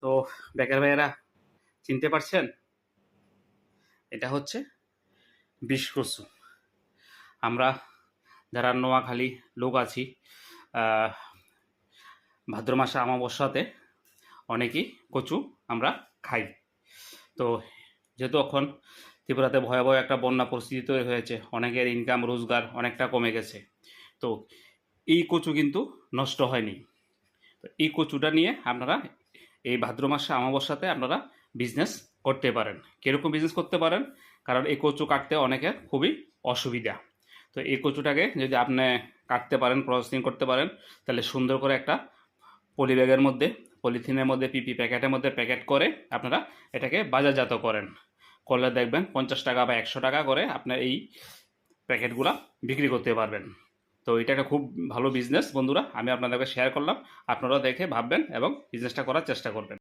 তো বেকার ভাইয়েরা চিনতে পারছেন? এটা হচ্ছে বিষকচু। আমরা যারা নোয়াখালী লোক আছি, আহ, ভাদ্র মাসে অমাবস্যাতে অনেকেই কচু আমরা খাই। তো যেহেতু এখন ত্রিপুরাতে ভয়াবহ একটা বন্যা পরিস্থিতি তৈরি হয়েছে, অনেকের ইনকাম রোজগার অনেকটা কমে গেছে। তো এই কচু কিন্তু নষ্ট হয়নি। তো এই কচুটা নিয়ে আপনারা এই ভাদ্র মাসে অমাবস্যাতে আপনারা বিজনেস করতে পারেন। কীরকম বিজনেস করতে পারেন? কারণ এই কচু কাটতে অনেকের খুবই অসুবিধা। তো এই কচুটাকে যদি আপনি কাটতে পারেন, প্রসেসিং করতে পারেন, তাহলে সুন্দর করে একটা পলি ব্যাগের মধ্যে, পলিথিনের মধ্যে, পিপি প্যাকেটের মধ্যে প্যাকেট করে আপনারা এটাকে বাজারজাত করেন। করলে দেখবেন 50 টাকা বা 100 টাকা করে আপনার এই প্যাকেটগুলা বিক্রি করতে পারবেন। তো এটা একটা খুব ভালো বিজনেস বন্ধুরা, আমি আপনাদেরকে শেয়ার করলাম। আপনারাও দেখে ভাববেন এবং বিজনেসটা করার চেষ্টা করবেন।